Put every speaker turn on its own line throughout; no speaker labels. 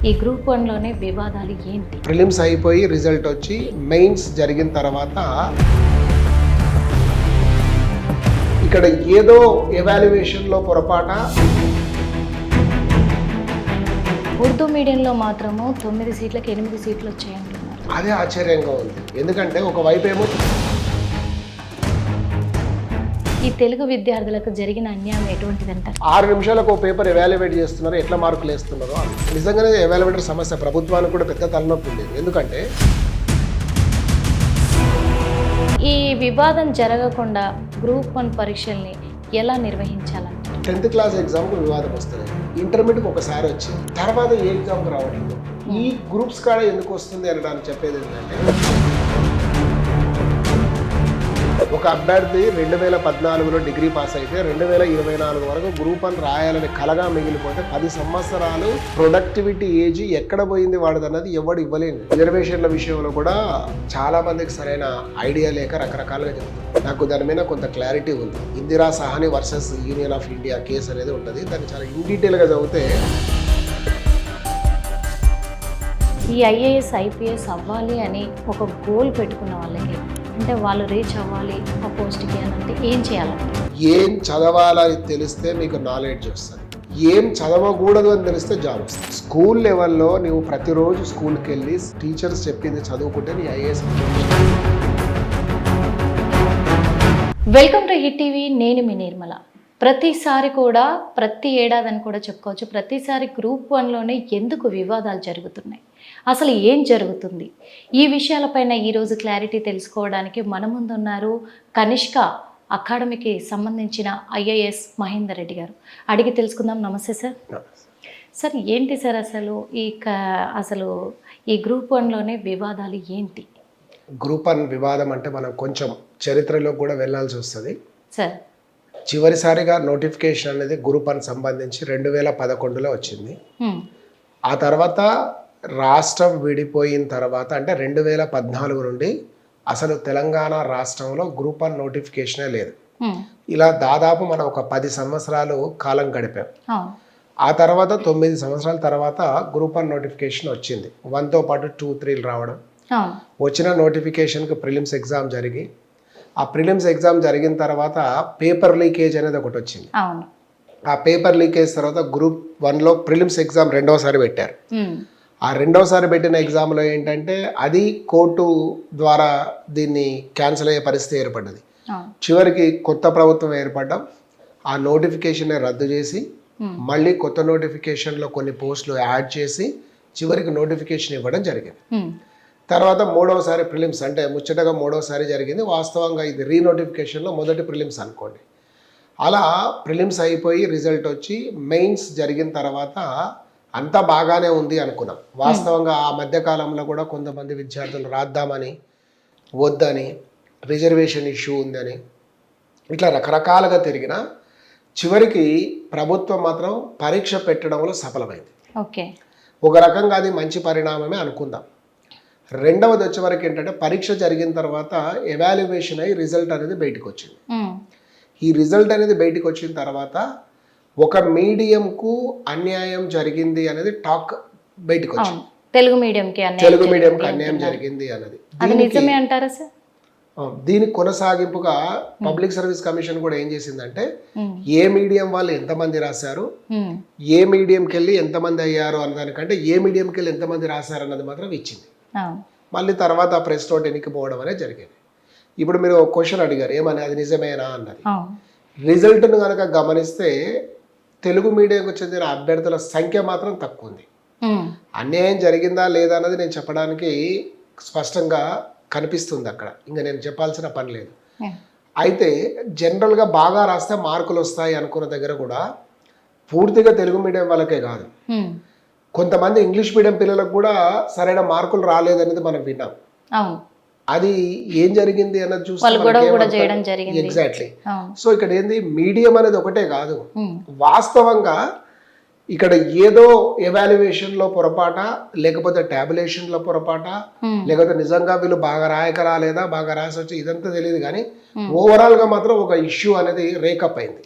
ఈ గ్రూప్ 1లోనే వివాదాలు ఏంటి?
ప్రిలిమ్స్ అయిపోయి రిజల్ట్ వచ్చి మెయిన్స్ జరిగిన తర్వాత ఇక్కడ ఏదో ఎవాల్యుయేషన్లో పొరపాట.
ఉర్దూ మీడియంలో మాత్రము 9 సీట్లకు 8 సీట్లు వచ్చాయంటున్నారు.
అదే ఆశ్చర్యంగా ఉంది. ఎందుకంటే ఒకవైపు ఏమో
ఈ తెలుగు విద్యార్థులకు జరిగిన అన్యాయం ఎటువంటిదంటారు?
6 నిమిషాలకు ఒక పేపర్ ఎవాల్యుయేట్ చేస్తున్నారు, ఎట్లా మార్కులు వేస్తున్నారో. నిజంగానే ఎవాల్యుయేటర్ సమస్య ప్రభుత్వానికి కూడా పెద్ద తలనొప్పి ఉండేది. ఎందుకంటే
ఈ వివాదం జరగకుండా గ్రూప్ 1 పరీక్షల్ని ఎలా నిర్వహించాలంటారు?
10th క్లాస్ ఎగ్జామ్కు వివాదం వస్తుంది, ఇంటర్మీడియట్కి ఒకసారి వచ్చింది, తర్వాత ఏ ఎగ్జామ్కి రావట్లేదు. ఈ గ్రూప్స్ కాడ ఎందుకు వస్తుంది అనడానికి చెప్పేది ఏంటంటే, ఒక అభ్యర్థి 2014లో డిగ్రీ పాస్ అయితే 2024 వరకు గ్రూప్ 1 రాయాలని కలగా మిగిలిపోతే 10 సంవత్సరాలు ప్రొడక్టివిటీ ఏజ్ ఎక్కడ పోయింది వాడిది అన్నది ఎవడు ఇవ్వలేదు. రిజర్వేషన్ల విషయంలో కూడా చాలా మందికి సరైన ఐడియా లేక రకరకాలుగా చెప్తుంది. నాకు దాని మీద కొంత క్లారిటీ ఉంది. Indira Sawhney versus Union of India case అనేది ఉంటుంది. దాన్ని చాలా ఇన్ డీటెయిల్గా చదివితే
ఈ ఐఏఎస్ ఐపీఎస్ అవ్వాలి అని ఒక గోల్ పెట్టుకున్న వాళ్ళకి, అంటే వాళ్ళు రీచ్ అవ్వాలి ఆ పోస్ట్కి అని అంటే ఏం చేయాలంటే?
ఏం చదవాలని తెలిస్తే మీకు నాలెడ్జ్ వస్తుంది, ఏం చదవకూడదు అని తెలిస్తే జాబ్ వస్తుంది. స్కూల్ లెవెల్లో నువ్వు ప్రతిరోజు స్కూల్కి వెళ్ళి టీచర్స్ చెప్పింది చదువుకుంటే నీ IAS.
Welcome to hit TV. నేను మీ నిర్మల. ప్రతిసారి కూడా ప్రతి ఏడాది అని కూడా చెప్పుకోవచ్చు, ప్రతిసారి గ్రూప్ 1లోనే ఎందుకు వివాదాలు జరుగుతున్నాయి, అసలు ఏం జరుగుతుంది, ఈ విషయాలపైన ఈరోజు క్లారిటీ తెలుసుకోవడానికి మన ముందున్నారు కనిష్క అకాడమీకి సంబంధించిన ఐఏఎస్ మహేందర్ రెడ్డి గారు. అడిగి తెలుసుకుందాం. నమస్తే సార్. సార్ ఏంటి సార్ అసలు ఈ గ్రూప్ 1లోనే వివాదాలు ఏంటి?
గ్రూప్ 1 వివాదం అంటే మనం కొంచెం చరిత్రలో కూడా వెళ్ళాల్సి వస్తుంది
సార్.
చివరిసారిగా నోటిఫికేషన్ అనేది గ్రూప్ 1 సంబంధించి 2011లో వచ్చింది. ఆ తర్వాత రాష్ట్రం విడిపోయిన తర్వాత అంటే 2014 నుండి అసలు తెలంగాణ రాష్ట్రంలో గ్రూప్ 1 నోటిఫికేషనే లేదు. ఇలా దాదాపు మనం ఒక 10 సంవత్సరాలు కాలం గడిపాం. ఆ తర్వాత 9 సంవత్సరాల తర్వాత గ్రూప్ 1 నోటిఫికేషన్ వచ్చింది. 1తో పాటు 2, 3 రావడం. వచ్చిన నోటిఫికేషన్కి ప్రిలిమ్స్ ఎగ్జామ్ జరిగి, ఆ ప్రిలిమ్స్ ఎగ్జామ్ జరిగిన తర్వాత పేపర్ లీకేజ్ అనేది ఒకటి వచ్చింది. ఆ పేపర్ లీకేజ్ తర్వాత గ్రూప్ 1లో ప్రిలిమ్స్ ఎగ్జామ్ రెండవసారి పెట్టారు. ఆ రెండవసారి పెట్టిన ఎగ్జామ్లో ఏంటంటే అది కోర్టు ద్వారా దీన్ని క్యాన్సిల్ అయ్యే పరిస్థితి ఏర్పడ్డది. చివరికి కొత్త ప్రభుత్వం ఏర్పడ్డం, ఆ నోటిఫికేషన్ రద్దు చేసి మళ్ళీ కొత్త నోటిఫికేషన్లో కొన్ని పోస్టులు యాడ్ చేసి చివరికి నోటిఫికేషన్ ఇవ్వడం జరిగింది. తర్వాత 3వసారి ప్రిలిమ్స్, అంటే ముచ్చటగా 3వసారి జరిగింది. వాస్తవంగా ఇది రీనోటిఫికేషన్లో మొదటి ప్రిలిమ్స్ అనుకోండి. అలా ప్రిలిమ్స్ అయిపోయి రిజల్ట్ వచ్చి మెయిన్స్ జరిగిన తర్వాత అంతా బాగానే ఉంది అనుకున్నాం. వాస్తవంగా ఆ మధ్యకాలంలో కూడా కొంతమంది విద్యార్థులు రాద్దామని, వద్దని, రిజర్వేషన్ ఇష్యూ ఉందని ఇట్లా రకరకాలుగా తిరిగిన చివరికి ప్రభుత్వం మాత్రం పరీక్ష పెట్టడంలో సఫలమైంది.
ఓకే,
ఒక రకంగా అది మంచి పరిణామమే అనుకుందాం. రెండవది వచ్చే వరకు ఏంటంటే పరీక్ష జరిగిన తర్వాత ఎవాల్యుయేషన్ అయ్యి రిజల్ట్ అనేది బయటకు వచ్చింది. ఈ రిజల్ట్ అనేది బయటకు వచ్చిన తర్వాత ఒక మీడియంకు అన్యాయం జరిగింది అనేది టాక్ బయటకు వచ్చింది.
తెలుగు మీడియంకి
అన్యాయం జరిగింది అన్నది.
అది నిజమే అంటారా సార్?
దీని కొనసాగింపుగా పబ్లిక్ సర్వీస్ కమిషన్ కూడా ఏం చేసిందంటే ఏ మీడియం వాళ్ళు ఎంతమంది రాశారు, ఏ మీడియంకి వెళ్ళి ఎంతమంది అయ్యారు అన్నదానికంటే ఏ మీడియంకి వెళ్ళి ఎంతమంది రాశారు అన్నది మాత్రం ఇచ్చింది. మళ్ళీ తర్వాత ఆ ప్రెస్ నోట్ ఎన్నికపోవడం అనేది జరిగింది. ఇప్పుడు మీరు క్వశ్చన్ అడిగారు ఏమని, అది నిజమేనా అన్నది. రిజల్ట్ను కనుక గమనిస్తే తెలుగు మీడియంకు చెందిన అభ్యర్థుల సంఖ్య మాత్రం తక్కువ ఉంది. అన్యాయం జరిగిందా లేదా అన్నది నేను చెప్పడానికి స్పష్టంగా కనిపిస్తుంది అక్కడ, ఇంకా నేను చెప్పాల్సిన పని లేదు. అయితే జనరల్గా బాగా రాస్తే మార్కులు వస్తాయి అనుకున్న దగ్గర కూడా పూర్తిగా తెలుగు మీడియం వాళ్ళకే కాదు, కొంతమంది ఇంగ్లీష్ మీడియం పిల్లలకు కూడా సరైన మార్కులు రాలేదనేది మనం విన్నాం. అది ఏం జరిగింది అన్నది చూస్తే ఎగ్జాక్ట్లీ. సో ఇక్కడ ఏంది, మీడియం అనేది ఒకటే కాదు, వాస్తవంగా ఇక్కడ ఏదో ఎవాల్యుయేషన్లో పొరపాట, లేకపోతే ట్యాబులేషన్లో పొరపాట, లేకపోతే నిజంగా వీళ్ళు బాగా రాయక రాలేదా, బాగా రాసొచ్చు, ఇదంతా తెలియదు. కానీ ఓవరాల్గా మాత్రం ఒక ఇష్యూ అనేది రేకప్ అయింది.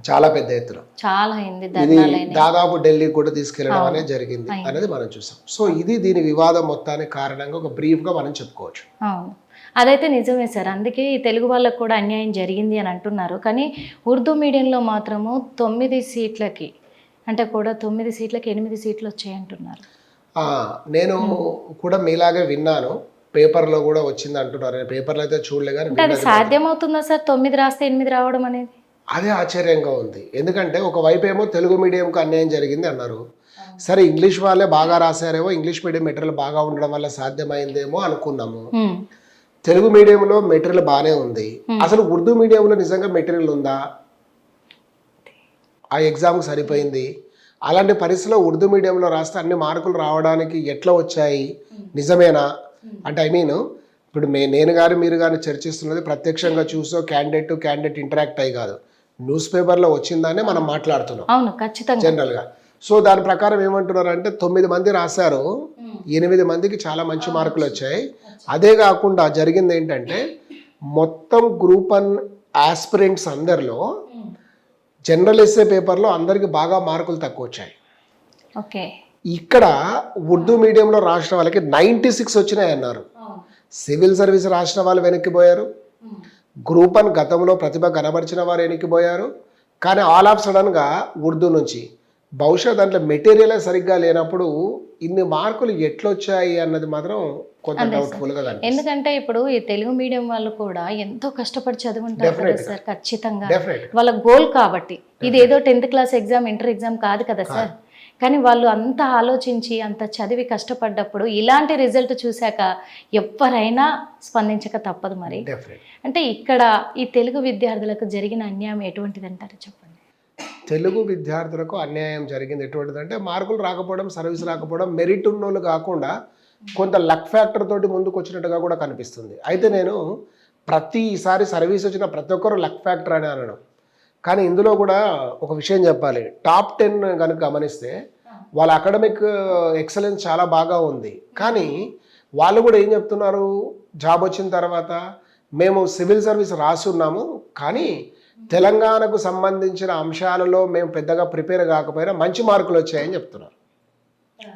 చాలా పెద్ద ఎత్తున
చాలా అయింది
ఇది
ధర్నాలైన.
దాదాపు ఢిల్లీ కూడా తీసుకెళ్లడం అనేది జరిగింది అనేది మనం చూసాం. సో ఇది దీని వివాదం మొత్తానికి కారణంగా ఒక బ్రీఫ్ గా మనం చెప్పుకోవచ్చు.
అవును, అదైతే నిజమే సార్. అందుకే ఈ తెలుగు వాళ్ళకు కూడా అన్యాయం జరిగింది అని అంటున్నారు. కానీ ఉర్దూ మీడియంలో మాత్రము 9 సీట్లకి అంటే కూడా 9 సీట్లకి 8 సీట్లు వచ్చాయి అంటున్నారు.
నేను కూడా మీలాగే విన్నాను, పేపర్లో కూడా వచ్చింది అంటున్నారు. నేను పేపర్లో అయితే చూడలే కానీ
అంటే అది సాధ్యమవుతుందా సార్ 9 రాస్తే 8 రావడం అనేది?
అదే ఆశ్చర్యంగా ఉంది. ఎందుకంటే ఒకవైపు ఏమో తెలుగు మీడియంకు అన్యాయం జరిగింది అన్నారు, సరే ఇంగ్లీష్ వాళ్ళే బాగా రాశారేమో, ఇంగ్లీష్ మీడియం మెటీరియల్ బాగా ఉండడం వల్ల సాధ్యమైందేమో అనుకున్నాము. తెలుగు మీడియంలో మెటీరియల్ బాగానే ఉంది, అసలు ఉర్దూ మీడియంలో నిజంగా మెటీరియల్ ఉందా? ఆ ఎగ్జామ్కి సరిపోయింది. అలాంటి పరిస్థితిలో ఉర్దూ మీడియంలో రాస్తే అన్ని మార్కులు రావడానికి ఎట్లా వచ్చాయి, నిజమేనా అంటే ఇప్పుడు నేను కానీ మీరు కానీ చర్చిస్తున్నది ప్రత్యక్షంగా చూసో క్యాండిడేట్ ఇంటరాక్ట్ అయ్యి కాదు, న్యూస్ పేపర్లో వచ్చిందానే మనం మాట్లాడుతున్నాం.
అవును, ఖచ్చితంగా
జనరల్గా. సో దాని ప్రకారం ఏమంటున్నారు అంటే 9 మంది రాశారు, 8 మందికి చాలా మంచి మార్కులు వచ్చాయి. అదే కాకుండా జరిగింది ఏంటంటే మొత్తం గ్రూప్ 1 ఆస్పిరెంట్స్ అందరిలో జనరల్ ఎస్ఏ పేపర్లో అందరికి బాగా మార్కులు తక్కువ వచ్చాయి.
ఓకే,
ఇక్కడ ఉర్దూ మీడియంలో రాసిన వాళ్ళకి 96 వచ్చినాయి అన్నారు. సివిల్ సర్వీస్ రాసిన వాళ్ళు వెనక్కిపోయారు, గ్రూప్ 1 గతంలో ప్రతిభ కనబరిచిన వారు వెనక్కిపోయారు. కానీ ఆల్ ఆఫ్ సడన్గా ఉర్దూ నుంచి బహుశా దాంట్లో మెటీరియలే సరిగ్గా లేనప్పుడు ఇన్ని మార్కులు ఎట్లొచ్చాయి అన్నది మాత్రం కొంత డౌట్ఫుల్గా కనిపిస్తుంది.
ఎందుకంటే ఇప్పుడు ఈ తెలుగు మీడియం వాళ్ళు కూడా ఎంతో కష్టపడి చదువుకుంటారు కదా సార్. ఖచ్చితంగా వాళ్ళ గోల్ కాబట్టి. ఇది ఏదో 10th class exam, inter exam కాదు కదా సార్. కానీ వాళ్ళు అంత ఆలోచించి అంత చదివి కష్టపడ్డప్పుడు ఇలాంటి రిజల్ట్ చూశాక ఎవరైనా స్పందించక తప్పదు మరి. అంటే ఇక్కడ ఈ తెలుగు విద్యార్థులకు జరిగిన అన్యాయం ఎటువంటిది అంటారు చెప్పండి?
తెలుగు విద్యార్థులకు అన్యాయం జరిగింది ఎటువంటిదంటే మార్కులు రాకపోవడం, సర్వీస్ రాకపోవడం, మెరిట్ ఉన్నోళ్ళు కాకుండా కొంత లక్ ఫ్యాక్టర్ తోటి ముందుకు వచ్చినట్టుగా కూడా కనిపిస్తుంది. అయితే నేను ప్రతిసారి సర్వీస్ వచ్చిన ప్రతి ఒక్కరు లక్ ఫ్యాక్టర్ అని అనడం, కానీ ఇందులో కూడా ఒక విషయం చెప్పాలి. టాప్ 10 కనుక గమనిస్తే వాళ్ళ అకాడమిక్ ఎక్సలెన్స్ చాలా బాగా ఉంది. కానీ వాళ్ళు కూడా ఏం చెప్తున్నారు, జాబ్ వచ్చిన తర్వాత మేము సివిల్ సర్వీస్ రాసి ఉన్నాము, కానీ తెలంగాణకు సంబంధించిన అంశాలలో మేము పెద్దగా ప్రిపేర్ కాకపోయినా మంచి మార్కులు వచ్చాయని చెప్తున్నారు.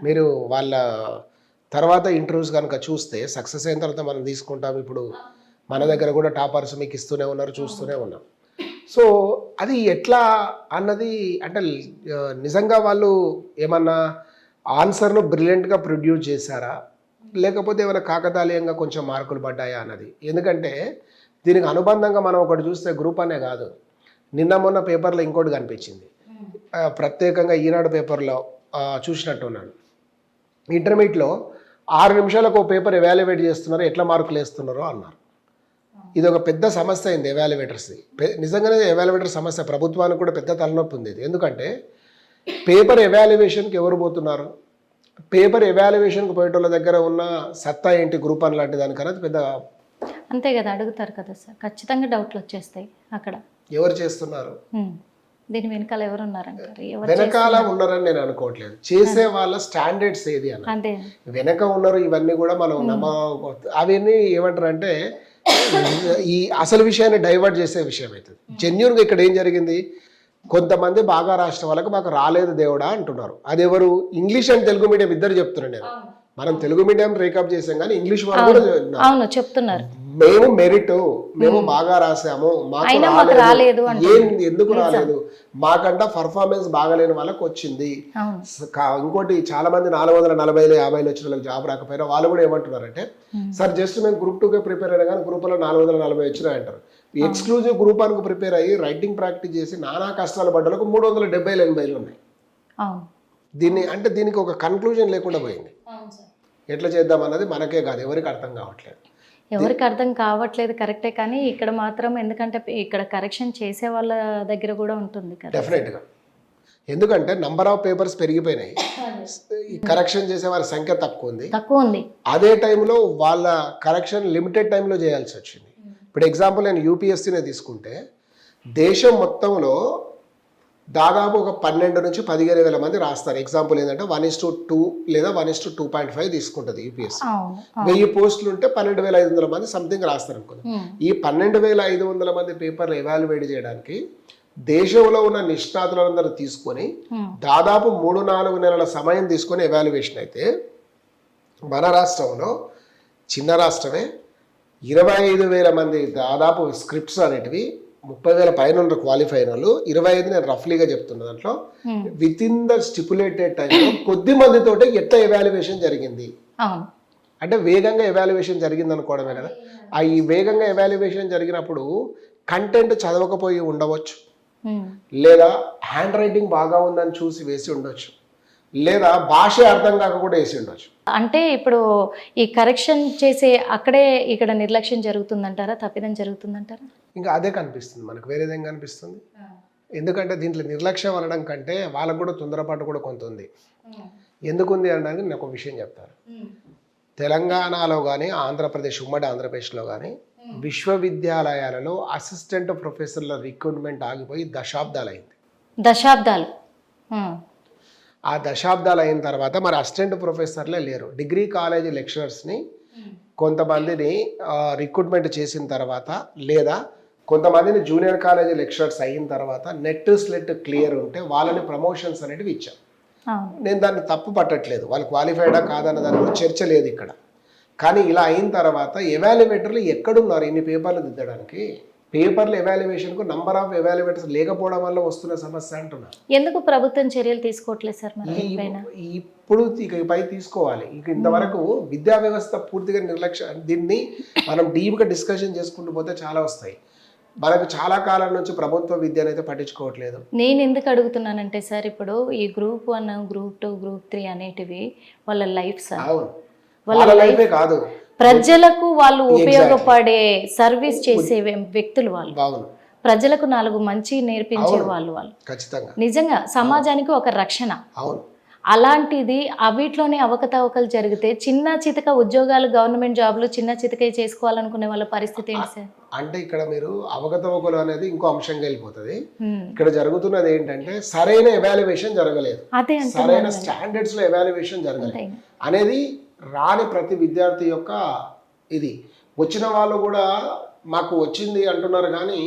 మీరు వాళ్ళ తర్వాత ఇంటర్వ్యూస్ కనుక చూస్తే సక్సెస్ అయిన తర్వాత మనం తీసుకుంటాం. ఇప్పుడు మన దగ్గర కూడా టాపర్స్ మీకు ఇస్తూనే ఉన్నారు, చూస్తూనే ఉన్నాం. సో అది ఎట్లా అన్నది అంటే నిజంగా వాళ్ళు ఏమన్నా ఆన్సర్ను బ్రిలియంట్గా ప్రొడ్యూస్ చేశారా, లేకపోతే ఏమైనా కాకతాళీయంగా కొంచెం మార్కులు పడ్డాయా అన్నది. ఎందుకంటే దీనికి అనుబంధంగా మనం ఒకటి చూస్తే గ్రూప్ అనే కాదు, నిన్న మొన్న పేపర్లో ఇంకోటి కనిపించింది. ప్రత్యేకంగా ఈనాడు పేపర్లో చూసినట్టున్నాను. ఇంటర్మీడియట్లో 6 నిమిషాలకు ఒక పేపర్ ఎవాల్యుయేట్ చేస్తున్నారు, ఎట్లా మార్కులు వేస్తున్నారో అన్నారు. ఇది ఒక పెద్ద సమస్య అయింది ఎవాల్యుయేటర్స్ది. నిజంగానే ఎవాల్యుయేటర్ సమస్య, ప్రభుత్వానికి కూడా పెద్ద తలనొప్పి ఉంది. ఎందుకంటే పేపర్ ఎవాల్యుయేషన్కి ఎవరు పోతున్నారు, పేపర్ ఎవాల్యుయేషన్కి పోయేటోళ్ళ దగ్గర ఉన్న సత్తా ఏంటి గ్రూప్ 1 లాంటి దానికన్నా పెద్ద
అంతే కదా, అడుగుతారు కదా సార్. ఖచ్చితంగా డౌట్లు వచ్చేస్తాయి అక్కడ.
ఎవరు చేస్తున్నారు,
దీని వెనకాల ఎవరు ఉన్నారంటారు?
వెనకాల ఉన్నారని నేను అనుకోవట్లేదు, చేసే వాళ్ళ స్టాండర్డ్స్ ఏది అని వెనక ఉన్నారు. ఇవన్నీ కూడా మనం అవన్నీ ఏమంటారు అంటే ఈ అసలు విషయాన్ని డైవర్ట్ చేసే విషయం అవుతుంది. జెన్యూన్గా ఇక్కడ ఏం జరిగింది, కొంతమంది బాగా రాసిన వాళ్ళకి మాకు రాలేదు దేవుడా అంటున్నారు. అది ఎవరు, ఇంగ్లీష్ అండ్ తెలుగు మీడియం ఇద్దరు చెప్తున్నాను నేను. మనం తెలుగు మీడియం బ్రేకప్ చేసాం కానీ ఇంగ్లీష్ వాళ్ళు కూడా
చెప్తున్నారు
మేము మెరిట్, మేము బాగా రాసాము, మాకు రాలేదు, ఎందుకు రాలేదు, మాకంట పర్ఫార్మెన్స్ బాగాలేని వాళ్ళకి వచ్చింది. ఇంకోటి చాలా మంది 440, 50 వచ్చిన వాళ్ళకి జాబ్ రాకపోయినా వాళ్ళు కూడా ఏమంటున్నారంటే సార్ జస్ట్ మేము గ్రూప్ 2కే ప్రిపేర్ అయినా కానీ గ్రూప్ 1లో 440 వచ్చినాయంటారు. ఎక్స్క్లూజివ్ గ్రూప్ 1కు ప్రిపేర్ అయ్యి రైటింగ్ ప్రాక్టీస్ చేసి నానా కష్టాలు పడ్డలకు 370, 80 ఉన్నాయి. దీనికి ఒక కన్క్లూజన్ లేకుండా పోయింది. ఎట్లా చేద్దాం అన్నది మనకే కాదు ఎవరికి అర్థం కావట్లేదు.
ఎవరికి అర్థం కావట్లేదు కరెక్టే, కానీ ఇక్కడ మాత్రం ఎందుకంటే ఇక్కడ కరెక్షన్ చేసే వాళ్ళ దగ్గర కూడా ఉంటుంది కదా.
డెఫినెట్గా, ఎందుకంటే నంబర్ ఆఫ్ పేపర్స్ పెరిగిపోయినాయి, కరెక్షన్ చేసే వారి సంఖ్య తక్కువ ఉంది. అదే టైంలో వాళ్ళ కరెక్షన్ లిమిటెడ్ టైంలో చేయాల్సి వచ్చింది. ఇప్పుడు ఎగ్జాంపుల్ నేను యూపీఎస్సీనే తీసుకుంటే దేశం మొత్తంలో దాదాపు ఒక 12 నుంచి 15,000 మంది రాస్తారు. ఎగ్జాంపుల్ ఏంటంటే 1:2 లేదా 1:2.5 తీసుకుంటుంది యూపీఎస్సీ. 1000 పోస్టులు ఉంటే 12,500 మంది సంథింగ్ రాస్తారు అనుకోండి. ఈ 12,500 మంది పేపర్లు ఎవాల్యుయేట్ చేయడానికి దేశంలో ఉన్న నిష్ణాతులందరూ తీసుకొని దాదాపు 3-4 నెలల సమయం తీసుకొని ఎవాల్యుయేషన్ అయితే మన రాష్ట్రంలో చిన్న రాష్ట్రమే 25,000 మంది దాదాపు స్క్రిప్ట్స్ అనేటివి 30,000 పైన క్వాలిఫై అయిన వాళ్ళు 25 నేను రఫ్లీగా చెప్తున్నా దాంట్లో విత్ ఇన్ ద స్టిపులేటెడ్ టైంలో కొద్ది మందితోటి ఎట్లా ఎవాల్యుయేషన్ జరిగింది అంటే వేగంగా ఎవాల్యుయేషన్ జరిగింది అనుకోవడమే కదా. ఈ వేగంగా ఎవాల్యుయేషన్ జరిగినప్పుడు కంటెంట్ చదవకపోయి ఉండవచ్చు, లేదా హ్యాండ్ రైటింగ్ బాగా ఉందని చూసి వేసి ఉండొచ్చు, లేదా భాష అర్థం కాక కూడా వేసి ఉండొచ్చు.
అంటే ఇప్పుడు ఈ కరెక్షన్ చేసే అక్కడే ఇక్కడ నిర్లక్ష్యం జరుగుతుందంటారా, తప్పిదం జరుగుతుందంటారా?
ఇంకా అదే కనిపిస్తుంది మనకు, వేరేదేం కనిపిస్తుంది. ఎందుకంటే దీంట్లో నిర్లక్ష్యం అనడం కంటే వాళ్ళకు కూడా తొందరపాటు కూడా కొంత ఉంది. ఎందుకుంది అనడానికి నేను ఒక విషయం చెప్తాను. తెలంగాణలో కానీ ఆంధ్రప్రదేశ్ ఉమ్మడి ఆంధ్రప్రదేశ్లో కానీ విశ్వవిద్యాలయాలలో అసిస్టెంట్ ప్రొఫెసర్ల రిక్రూట్మెంట్ ఆగిపోయి దశాబ్దాలు అయింది.
దశాబ్దాలు.
ఆ దశాబ్దాలు అయిన తర్వాత మరి అసిస్టెంట్ ప్రొఫెసర్లే లేరు. డిగ్రీ కాలేజీ లెక్చరర్స్ని కొంతమందిని రిక్రూట్మెంట్ చేసిన తర్వాత, లేదా కొంతమందిని జూనియర్ కాలేజీ లెక్చరర్స్ అయిన తర్వాత నెట్ స్లెట్ క్లియర్ ఉంటే వాళ్ళని ప్రమోషన్స్ అనేటివి ఇచ్చాం. నేను దాన్ని తప్పు పట్టట్లేదు, వాళ్ళు క్వాలిఫైడా కాదన్న దాని గురించి చర్చ లేదు ఇక్కడ. కానీ ఇలా అయిన తర్వాత ఎవాల్యుయేటర్లు ఎక్కడున్నారు ఇన్ని పేపర్లు దిద్దడానికి? పేపర్ల ఎవాల్యుయేషన్కు నంబర్ ఆఫ్ ఎవాల్యుయేటర్స్ లేకపోవడం వల్ల వస్తున్న సమస్య అంటున్నారు.
ఎందుకు ప్రభుత్వం చర్యలు తీసుకోవట్లేదు సార్?
ఇప్పుడు ఇకపై తీసుకోవాలి. ఇక ఇంతవరకు విద్యా వ్యవస్థ పూర్తిగా నిర్లక్ష్యం. దీన్ని మనం డీప్గా డిస్కషన్ చేసుకుంటూ పోతే చాలా వస్తాయి. మనకు చాలా కాలం నుంచి ప్రభుత్వ విద్యను అయితే పట్టించుకోవట్లేదు.
నేను ఎందుకు అడుగుతున్నానంటే సార్, ఇప్పుడు ఈ గ్రూప్ 1, గ్రూప్ 2, గ్రూప్ 3 అనేటివి వాళ్ళ లైఫ్ సార్.
అవును, వాళ్ళ లైఫే కాదు,
ప్రజలకు వాళ్ళు ఉపయోగపడే సర్వీస్ చేసే వ్యక్తులు వాళ్ళు.
అవును,
ప్రజలకు 4 మంచి నేర్పించే వాళ్ళు.
ఖచ్చితంగా
నిజంగా సమాజానికి ఒక రక్షణ.
అవును,
అలాంటిది అవిట్లోనే అవకతవకలు జరిగితే చిన్న చితక ఉద్యోగాలు, గవర్నమెంట్ జాబ్లు చిన్న చితకే చేసుకోవాలనుకునే వాళ్ళ పరిస్థితి ఏంటి సార్?
అంటే ఇక్కడ మీరు అవకతవకలు అనేది ఇంకో అంశంగా వెళ్ళిపోతుంది. ఇక్కడ జరుగుతున్నది ఏంటంటే సరైన ఎవాల్యుయేషన్ జరగలేదు, సరైన స్టాండర్డ్స్ లో ఎవాల్యుయేషన్ జరగలేదు అనేది రాని ప్రతి విద్యార్థి యొక్క ఇది. వచ్చిన వాళ్ళు కూడా మాకు వచ్చింది అంటున్నారు, కానీ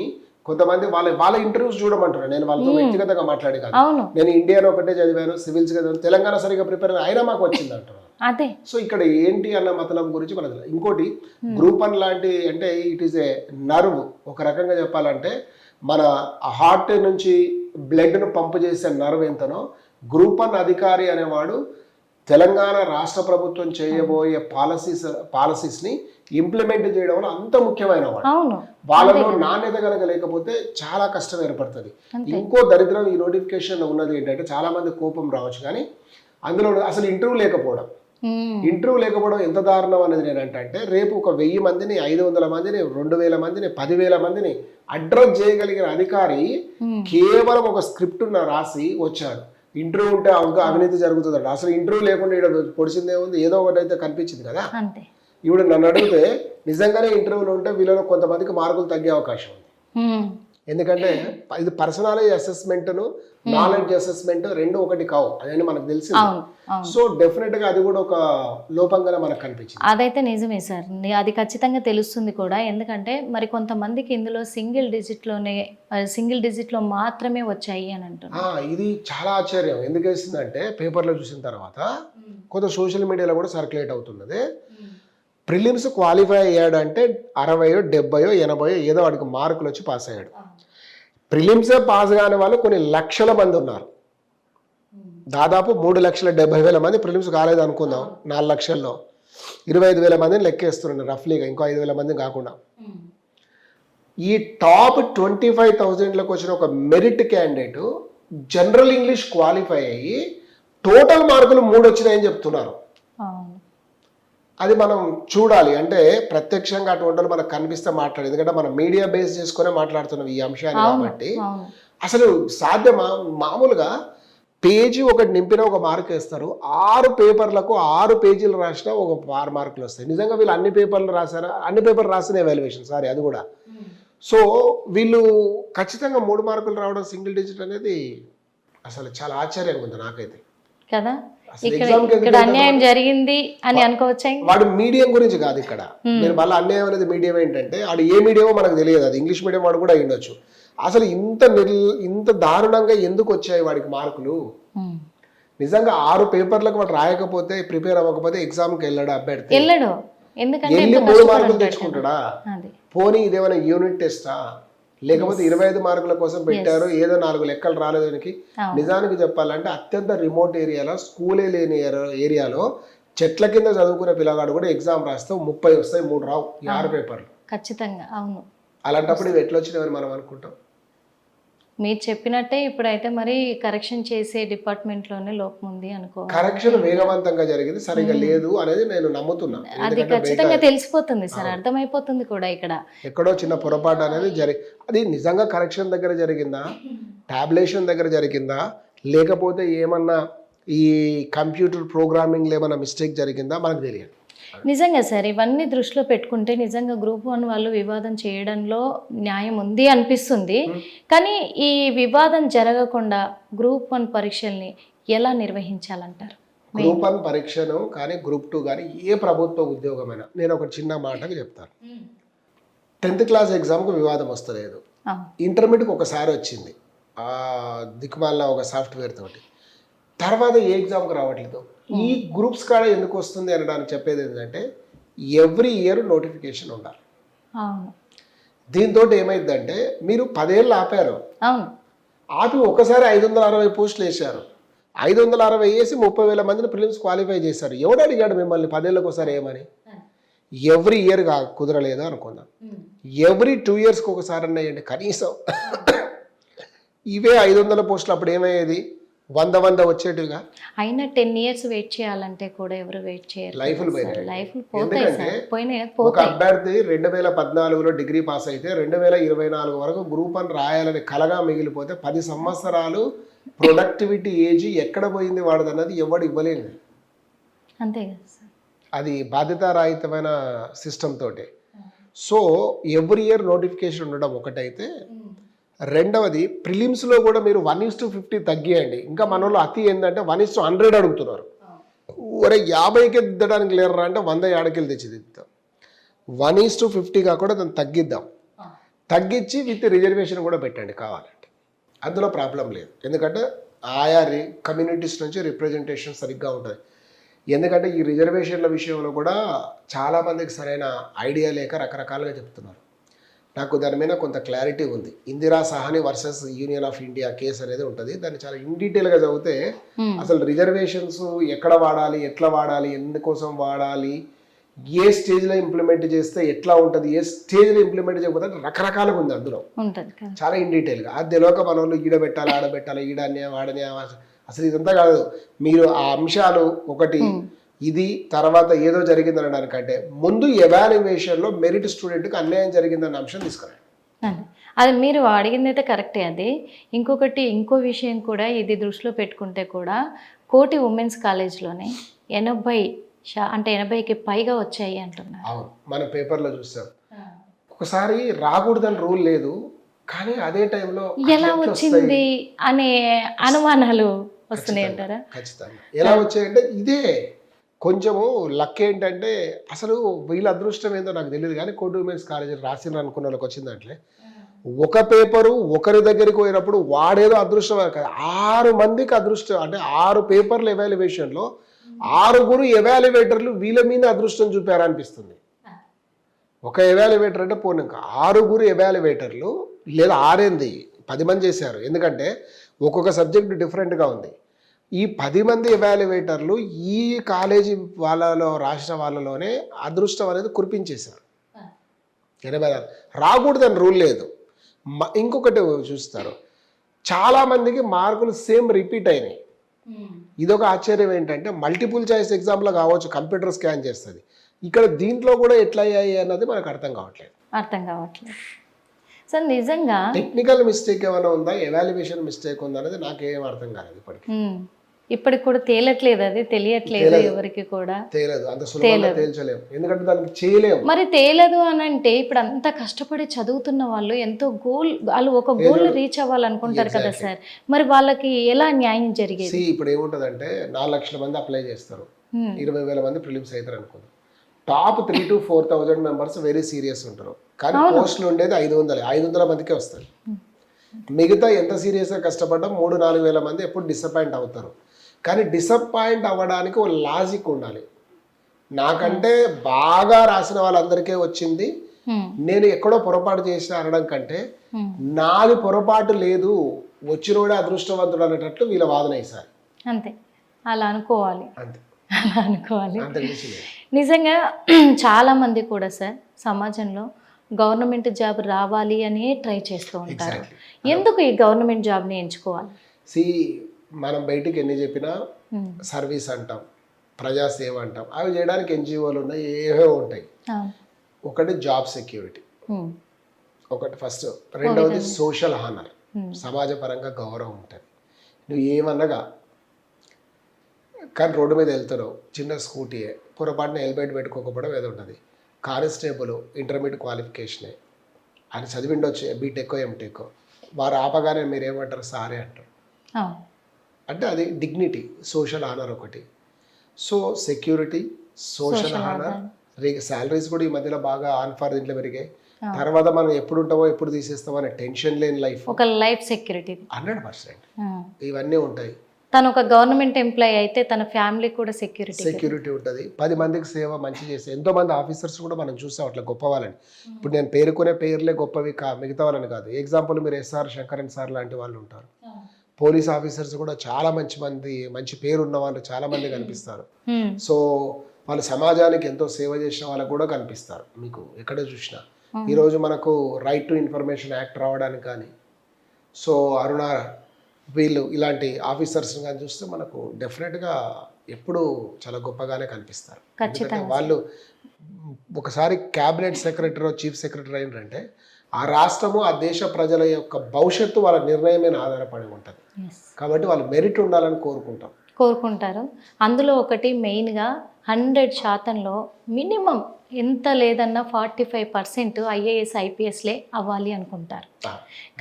కొంతమంది వాళ్ళ ఇంటర్వ్యూస్ చూడమంటున్నారు. నేను వాళ్ళతో వ్యక్తిగతంగా మాట్లాడి కాదు, నేను ఇండియాలో ఒకటే చదివాను, సివిల్స్ చదివాను, తెలంగాణ సరిగా ప్రిపేర్ అయినా మాకు వచ్చింది అంటున్నారు. సో ఇక్కడ ఏంటి అన్న మతలం గురించి మనకు. ఇంకోటి గ్రూప్ 1 లాంటి అంటే ఇట్ ఈస్ ఏ నర్వ్. ఒక రకంగా చెప్పాలంటే మన హార్ట్ నుంచి బ్లడ్ను పంపు చేసే నర్వ్ ఎంతనో గ్రూప్ 1 అధికారి అనేవాడు తెలంగాణ రాష్ట్ర ప్రభుత్వం చేయబోయే పాలసీస్ని ఇంప్లిమెంట్ చేయడం వల్ల అంత ముఖ్యమైన వాడు. వాళ్ళలో నాణ్యత కనుక లేకపోతే చాలా కష్టం ఏర్పడుతుంది. ఇంకో దరిద్రం ఈ నోటిఫికేషన్ ఉన్నది ఏంటంటే చాలా మంది కోపం రావచ్చు, కానీ అందులో అసలు ఇంటర్వ్యూ లేకపోవడం ఎంత దారుణం అనేది నేనంటే, రేపు ఒక 1000 మందిని, 500 మందిని, 2000 మందిని, 10,000 మందిని అడ్రస్ చేయగలిగిన అధికారి కేవలం ఒక స్క్రిప్ట్ రాసి వచ్చాడు. ఇంటర్వ్యూ ఉంటే అవినీతి జరుగుతుందంట. అసలు ఇంటర్వ్యూ లేకుండా ఇక్కడ పొడిచిందే ఉంది, ఏదో ఒకటి అయితే కనిపించింది కదా. ఇప్పుడు నన్ను అడిగితే నిజంగానే ఇంటర్వ్యూలు ఉంటే వీళ్ళలో కొంతమందికి మార్కులు తగ్గే అవకాశం ఉంది. ఎందుకంటే ఇది పర్సనాలిటీ అసెస్మెంట్ను నాలెడ్జ్ అసెస్మెంట్ రెండు ఒకటి కావు, అదని మనకు తెలిసింది. సో డెఫినెట్ గా అది కూడా ఒక లోపంగా మనకు కనిపించింది.
అదైతే నిజమే సార్, అది ఖచ్చితంగా తెలుస్తుంది కూడా. ఎందుకంటే మరి కొంతమందికి ఇందులో సింగిల్ డిజిట్ లో మాత్రమే వచ్చాయి అని అంటున్నారు.
ఇది చాలా ఆశ్చర్యం. ఎందుకు వేసిందంటే పేపర్లో చూసిన తర్వాత కొంత సోషల్ మీడియాలో కూడా సర్క్యులేట్ అవుతున్నది. ప్రిలిమ్స్ క్వాలిఫై అయ్యాడు అంటే 60, 70, 80 ఏదో వాడికి మార్కులు వచ్చి పాస్ అయ్యాడు. ప్రిలిమ్సే పాస్ కాని వాళ్ళు కొన్ని లక్షల మంది ఉన్నారు. దాదాపు 3,70,000 మంది ప్రిలిమ్స్ కాలేదు అనుకుందాం. 4 లక్షల్లో 25,000 మందిని లెక్కేస్తున్నారు రఫ్లీగా, ఇంకో 5,000 మంది కాకుండా. ఈ టాప్ 25,000లకు వచ్చిన ఒక merit candidate general English qualify అయ్యి టోటల్ మార్కులు 3 వచ్చినాయని చెప్తున్నారు. అది మనం చూడాలి. అంటే ప్రత్యక్షంగా అటువంటి మనకు కనిపిస్తే మాట్లాడేది, ఎందుకంటే మనం మీడియా బేస్ చేసుకునే మాట్లాడుతున్నాం ఈ అంశాన్ని. కాబట్టి అసలు సాధ్యమా? మామూలుగా పేజీ ఒకటి నింపిన ఒక మార్క్ వేస్తారు, 6 పేపర్లకు 6 పేజీలు రాసినా ఒక 6 మార్కులు వస్తాయి. నిజంగా వీళ్ళు అన్ని పేపర్లు రాసారా? అన్ని పేపర్లు రాసిన ఎవాల్యుయేషన్ సారీ అది కూడా. సో వీళ్ళు ఖచ్చితంగా 3 మార్కులు రావడం సింగిల్ డిజిట్ అనేది అసలు చాలా ఆశ్చర్యంగా ఉంది నాకైతే
కదా. ఇక్కడ అన్యాయం జరిగింది అని అనుకోవచ్చా?
వాడు మీడియం గురించి కాదు ఇక్కడ. నేను వాళ్ళ అన్యాయం అనేది మీడియం ఏంటంటే వాడు ఏ మీడియమో మనకు తెలియదు, అది ఇంగ్లీష్ మీడియం వాడు కూడా అయ్యుండొచ్చు. అసలు ఇంత దారుణంగా ఎందుకు వచ్చాయి వాడికి మార్కులు?
ఉమ్.
నిజంగా 6 పేపర్లకు వాడు రాయకపోతే, ప్రిపేర్ అవ్వకపోతే ఎగ్జామ్కి వెళ్ళాడు అభ్యర్థి?
వెళ్ళడు, ఎందుకంటే
వెళ్ళి
ఎంతో
3
కష్టపడి
మార్కులు
ఉంటాడు
తెచ్చుకుంటాడా?
కదా. అది
పోనీ ఇదేమైనా యూనిట్ టెస్టా, లేకపోతే 25 మార్కుల కోసం పెట్టారు, ఏదో 4 లెక్కలు రాలేదు దానికి.
అవును.
నిజానికి చెప్పాలంటే అత్యంత రిమోట్ ఏరియాలో, స్కూలే లేని ఏరియాలో చెట్ల కింద చదువుకునే పిల్లగాడు కూడా ఎగ్జామ్ రాస్తే 30 వస్తాయి, 3 రావు, 6 పేపర్లు.
ఖచ్చితంగా అవును.
అలాంటప్పుడు ఇవి ఎట్లా వచ్చినాయని మనం అనుకుంటాం.
మీరు చెప్పినట్టే ఇప్పుడైతే మరి కరెక్షన్ చేసే డిపార్ట్మెంట్లోనే లోపం ఉంది అనుకో.
కరెక్షన్ వేగవంతంగా జరిగింది, సరిగా లేదు అనేది నేను నమ్ముతున్నాను.
అది ఖచ్చితంగా తెలిసిపోతుంది సార్, అర్థమైపోతుంది కూడా ఇక్కడ.
ఎక్కడో చిన్న పొరపాటు అనేది అది నిజంగా కరెక్షన్ దగ్గర జరిగిందా, టాబ్లేషన్ దగ్గర జరిగిందా, లేకపోతే ఏమన్నా ఈ కంప్యూటర్ ప్రోగ్రామింగ్లో ఏమన్నా మిస్టేక్ జరిగిందా మనకు తెలియదు.
నిజంగా సార్, ఇవన్నీ దృష్టిలో పెట్టుకుంటే నిజంగా గ్రూప్ 1 వాళ్ళు వివాదం చేయడంలో న్యాయం ఉంది అనిపిస్తుంది. కానీ ఈ వివాదం జరగకుండా గ్రూప్ 1 పరీక్షల్ని ఎలా నిర్వహించాలంటారు?
గ్రూప్ 1 పరీక్షను కానీ గ్రూప్ 2 కానీ ఏ ప్రభుత్వ ఉద్యోగమైనా నేను ఒక చిన్న మాటకు చెప్తాను. 10th క్లాస్ ఎగ్జామ్కు వివాదం వస్తలేదు, ఇంటర్మీడియట్కి ఒకసారి వచ్చింది దిక్కుమాల ఒక సాఫ్ట్వేర్ తోటి, తర్వాత ఏ ఎగ్జామ్కి రావట్లేదు. ఈ గ్రూప్స్ కాడ ఎందుకు వస్తుంది అనడానికి చెప్పేది ఏంటంటే ఎవ్రీ ఇయర్ నోటిఫికేషన్ ఉండాలి. దీంతో ఏమైందంటే మీరు 10 ఏళ్ళు ఆపారు, ఆపి ఒకసారి 560 పోస్టులు వేశారు, 560 వేసి 30,000 మందిని ప్రిలిమ్స్ క్వాలిఫై చేశారు. ఎవడు అడిగాడు మిమ్మల్ని 10 ఏళ్ళకి ఒకసారి ఏమని? ఎవ్రీ ఇయర్ కుదరలేదు అనుకుందాం, ఎవ్రీ 2 ఇయర్స్కి ఒకసారి అన్నాయండి కనీసం. ఇవే 500 పోస్టులు అప్పుడు ఏమయ్యేది, 100 వచ్చేట్టుగా.
అయినా 10 ఇయర్స్ వెయిట్ చేయాలంటే కూడా ఎవరు వెయిట్ చేయరు,
లైఫ్లు
పోయినాయి.
ఒక అభ్యర్థి 2014లో డిగ్రీ పాస్ అయితే 2024 వరకు గ్రూప్ 1 రాయాలని కలగా మిగిలిపోతే 10 సంవత్సరాలు ప్రొడక్టివిటీ ఏజ్ ఎక్కడ పోయింది వాడదన్నది ఎవడు ఇవ్వలేదు.
అంతే కదా సార్,
అది బాధ్యతారాహితమైన సిస్టమ్ తోటి. సో ఎవ్రీ ఇయర్ నోటిఫికేషన్ ఉండడం ఒకటైతే, రెండవది ప్రిలిమ్స్లో కూడా మీరు 1:50 తగ్గియండి. ఇంకా మన వాళ్ళు అతి ఏంటంటే 1:100 అడుగుతున్నారు. ఒరే 50కి దిద్దడానికి లేరా అంటే 100 ఏడకెళ్ళి తెచ్చి దిద్దాం. 1:50 కాకుండా దాన్ని తగ్గిద్దాం, తగ్గించి విత్ రిజర్వేషన్ కూడా పెట్టండి కావాలంటే, అందులో ప్రాబ్లం లేదు. ఎందుకంటే ఆయా కమ్యూనిటీస్ నుంచి రిప్రజెంటేషన్ సరిగ్గా ఉంటుంది. ఎందుకంటే ఈ రిజర్వేషన్ల విషయంలో కూడా చాలామందికి సరైన ఐడియా లేక రకరకాలుగా చెప్తున్నారు. నాకు దాని మీద కొంత క్లారిటీ ఉంది. Indira Sawhney versus Union of India case అనేది ఉంటుంది, దాన్ని చాలా ఇన్ డీటెయిల్గా చదివితే అసలు రిజర్వేషన్స్ ఎక్కడ వాడాలి, ఎట్లా వాడాలి, ఎందుకోసం వాడాలి, ఏ స్టేజ్లో ఇంప్లిమెంట్ చేస్తే ఎట్లా ఉంటుంది, ఏ స్టేజ్లో ఇంప్లిమెంట్ చేయకపోతే రకరకాలుగా ఉంది అందులో, చాలా ఇన్ డీటెయిల్గా. అది తెలియక మన వాళ్ళు ఈడ పెట్టాలి, ఆడ పెట్టాలి, ఈడనే వాడనే, అసలు ఇదంతా కాదు. మీరు ఆ అంశాలు ఒకటి ఇది తర్వాత ఏదో జరిగిందని అనడానికంటే ముందు ఎవాల్యుయేషన్లో మెరిట్ స్టూడెంట్కి అన్యాయం జరిగిందన్న అంశం తీసుకురండి.
అది మీరు అడిగింది అయితే కరెక్టే. అది ఇంకో విషయం కూడా ఇది దృష్టిలో పెట్టుకుంటే కూడా కోటి ఉమెన్స్ కాలేజ్లోనే 80కి పైగా వచ్చాయి అంటున్నారు.
అవును, మన పేపర్లో చూసాం. ఒకసారి రాకూడదని రూల్ లేదు, కానీ అదే టైంలో
ఎలా వచ్చింది అనే అనుమానాలు వస్తున్నాయి అంటారా?
ఖచ్చితంగా ఎలా వచ్చాయంటే ఇదే కొంచెము లక్. ఏంటంటే అసలు వీళ్ళ అదృష్టం ఏందో నాకు తెలియదు, కానీ కోటి ఉమెన్స్ కాలేజీ రాసిన అనుకున్న వాళ్ళకి వచ్చిందంటే ఒక పేపరు ఒకరి దగ్గరికి పోయినప్పుడు వాడేదో అదృష్టం కాదు, 6 మందికి అదృష్టం. అంటే 6 పేపర్ల ఎవాల్యుయేషన్లో 6 ఎవాల్యుయేటర్లు వీళ్ళ మీద అదృష్టం చూపారనిపిస్తుంది. ఒక ఎవాల్యుయేటర్ అంటే పోనీ 6 ఎవాల్యుయేటర్లు లేదా 10 మంది చేశారు. ఎందుకంటే ఒక్కొక్క సబ్జెక్ట్ డిఫరెంట్గా ఉంది. ఈ 10 మంది ఎవాల్యుయేటర్లు ఈ కాలేజీ వాళ్ళలో రాసిన వాళ్ళలోనే అదృష్టం అనేది కురిపించేశారు. రాకూడదని రూల్ లేదు. ఇంకొకటి చూస్తారు, చాలామందికి మార్కులు సేమ్ రిపీట్ అయినాయి. ఇదొక ఆశ్చర్యం ఏంటంటే మల్టిపుల్ చాయిస్ ఎగ్జామ్లో కావచ్చు, కంప్యూటర్ స్కాన్ చేస్తుంది, ఇక్కడ దీంట్లో కూడా ఎట్లా అయ్యాయి అన్నది మనకు అర్థం కావట్లేదు.
సార్ నిజంగా
టెక్నికల్ మిస్టేక్ ఏమైనా ఉందా, ఎవాల్యుయేషన్ మిస్టేక్ ఉందా అనేది నాకేం అర్థం కాలేదు
ఇప్పటికి కూడా తేలట్లేదు, అది తెలియట్లేదు ఎవరికి కూడా,
తేలదు, అంత సులభంగా తేల్చలేము, ఎందుకంటే దానికి చేయలేము.
మరి తేలదు అని అంటే ఇప్పుడు అంత కష్టపడి చదువుతున్న వాళ్ళు ఎంతో వాళ్ళు ఒక గోల్ రీచ్ అవ్వాలనుకుంటారు కదా సార్, మరి వాళ్ళకి ఎలా న్యాయం జరిగేది?
ఇప్పుడు ఏముంటదంటే 4 లక్షల మంది అప్లై చేస్తారు, 20,000 మంది ప్రిలిమ్స్ అవుతారు అనుకుందాం. Top 3,000 to 4,000 members very serious ఉంటారు, కానీ పోస్టులు ఉండేది 500 మందికే వస్తారు. మిగతా ఎంత సీరియస్గా కష్టపడ్డా 3-4 వేల మంది ఎప్పుడు డిసప్పాయింట్ అవుతారు. కానీ డిసప్పాయింట్ అవ్వడానికి ఒక లాజిక్ ఉండాలి. నాకంటే బాగా రాసిన వాళ్ళందరికీ వచ్చింది, నేను ఎక్కడో పొరపాటు చేసిన అనడం కంటే నాది పొరపాటు లేదు, వచ్చినోడే అదృష్టవంతుడు అనేటట్లు వీళ్ళ వాదన వేశారు.
అంతే, అలా అనుకోవాలి.
అంతే,
అలా అనుకోవాలి.
అంతే విషయం.
నిజంగా చాలామంది కూడా సార్ సమాజంలో గవర్నమెంట్ జాబ్ రావాలి అని ట్రై చేస్తూ ఉంటారు. ఎందుకు ఈ గవర్నమెంట్ జాబ్ని ఎంచుకోవాలి?
మనం బయటికి ఎన్ని చెప్పినా సర్వీస్ అంటాం, ప్రజాసేవ అంటాం, అవి చేయడానికి ఎన్జిఓలు ఉన్నాయి, ఏవో ఉంటాయి. ఒకటి జాబ్ సెక్యూరిటీ, ఒకటి ఫస్ట్. రెండవది సోషల్ హానర్, సమాజపరంగా గౌరవం ఉంటుంది. నువ్వు ఏమన్నగా కానీ రోడ్డు మీద వెళ్తున్నావు, చిన్న స్కూటీయే, పొరపాటున హెల్మెట్ పెట్టుకోకపోవడం ఏదో ఉంటుంది. కానిస్టేబుల్ ఇంటర్మీడియట్ క్వాలిఫికేషనే, ఆయన చదివిండొచ్చు, బీటెక్కో ఎంటెక్కో, వారు ఆపగానే మీరు ఏమంటారు? సారే అంటారు. అంటే అది డిగ్నిటీ, సోషల్ హానర్ ఒకటి. So security, social honour, salaries కూడా ఈ మధ్యలో బాగా ఆన్ ఫర్ దీంట్లో పెరిగాయి. తర్వాత మనం ఎప్పుడు ఉంటామో ఎప్పుడు తీసేస్తామో అనే టెన్షన్ లేని లైఫ్,
ఒక లైఫ్ సెక్యూరిటీ
100%. ఇవన్నీ ఉంటాయి.
తను ఒక గవర్నమెంట్ ఎంప్లాయీ అయితే తన ఫ్యామిలీ కూడా సెక్యూరిటీ
ఉంటుంది. 10 మందికి సేవ మంచి చేసే ఎంతో మంది ఆఫీసర్స్ కూడా మనం చూసాం అట్లా గొప్ప వాళ్ళని. ఇప్పుడు నేను పేరుకునే పేర్లే గొప్పవి మిగతా వాళ్ళని కాదు. ఎగ్జాంపుల్ మీరు ఎస్ఆర్ శంకరన్ సార్ లాంటి వాళ్ళు ఉంటారు. పోలీస్ ఆఫీసర్స్ కూడా చాలా మంచి పేరు ఉన్న వాళ్ళు చాలా మంది కనిపిస్తారు. సో వాళ్ళు సమాజానికి ఎంతో సేవ చేసిన వాళ్ళకు కూడా కనిపిస్తారు మీకు ఎక్కడ చూసినా. ఈరోజు మనకు రైట్ టు ఇన్ఫర్మేషన్ యాక్ట్ రావడానికి కానీ, సో అరుణ వీళ్ళు ఇలాంటి ఆఫీసర్స్ కానీ చూస్తే మనకు డెఫినెట్గా ఎప్పుడు చాలా గొప్పగానే కనిపిస్తారు. వాళ్ళు ఒకసారి క్యాబినెట్ సెక్రటరీ, చీఫ్ సెక్రటరీ అయినారంటే ఆ రాష్ట్రము, ఆ దేశ ప్రజల యొక్క భవిష్యత్తు వాళ్ళ నిర్ణయం మీద ఆధారపడి ఉంటుంది. కాబట్టి వాళ్ళు మెరిట్ ఉండాలని కోరుకుంటారు.
అందులో ఒకటి మెయిన్గా 100%లో మినిమం ఎంత లేదన్నా 45% ఐఏఎస్ ఐపీఎస్లే అవ్వాలి అనుకుంటారు.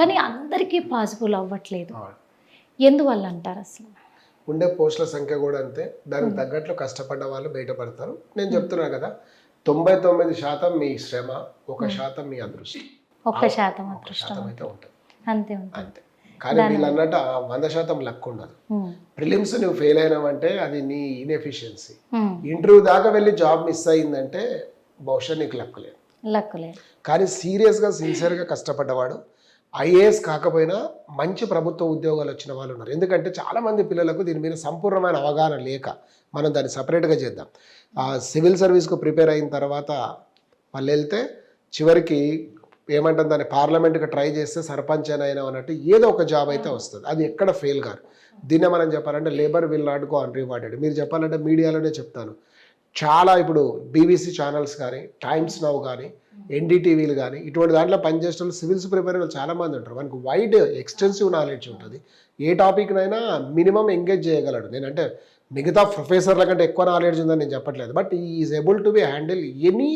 కానీ అందరికీ పాసిబుల్ అవ్వట్లేదు. ఎందువల్ల అంటారు? అసలు
ఉండే పోస్టుల సంఖ్య కూడా అంతే, దానికి తగ్గట్లు కష్టపడ్డ వాళ్ళు బయటపడతారు. నేను చెప్తున్నా కదా, 99% మీ శ్రమ, 1% మీ అదృష్టం.
1% అదృష్టం
అయితే ఉంటుంది.
అంతే.
కానీ వీళ్ళు అన్నట్టు 100% లక్ ఉండదు. ప్రిలిమ్స్ నువ్వు ఫెయిల్ అయినావంటే అది నీ ఇన్ఎఫిషియన్సీ. ఇంటర్వ్యూ దాకా వెళ్ళి జాబ్ మిస్ అయిందంటే బహుశా నీకు లక్ లేదు. కానీ సీరియస్గా సిన్సియర్గా కష్టపడ్డవాడు, ఐఏఎస్ కాకపోయినా మంచి ప్రభుత్వ ఉద్యోగాలు వచ్చిన వాళ్ళు ఉన్నారు. ఎందుకంటే చాలామంది పిల్లలకు దీని మీద సంపూర్ణమైన అవగాహన లేక, మనం దాన్ని సపరేట్గా చేద్దాం. సివిల్ సర్వీస్కు ప్రిపేర్ అయిన తర్వాత వాళ్ళు వెళ్తే చివరికి ఏమంటాం, దాన్ని పార్లమెంట్కి ట్రై చేస్తే సర్పంచ్ అయినా అన్నట్టు ఏదో ఒక జాబ్ అయితే వస్తుంది. అది ఎక్కడ ఫెయిల్ కాదు. దీన్నే మనం చెప్పాలంటే లేబర్ విల్ నాట్ గో అన్రివార్డెడ్. మీరు చెప్పాలంటే మీడియాలోనే చెప్తాను, చాలా ఇప్పుడు బీబీసీ ఛానల్స్ కానీ, టైమ్స్ నౌ కానీ, ఎన్డీటీవీలు కానీ, ఇటువంటి దాంట్లో పనిచేసే వాళ్ళు సివిల్స్ ప్రిపేర్ అయిన చాలామంది ఉంటారు. మనకు వైడ్ ఎక్స్టెన్సివ్ నాలెడ్జ్ ఉంటుంది. ఏ టాపిక్నైనా మినిమం ఎంగేజ్ చేయగలడు. నేనంటే మిగతా ప్రొఫెసర్ల కంటే ఎక్కువ నాలెడ్జ్ ఉందని నేను చెప్పట్లేదు, but is able to be handle any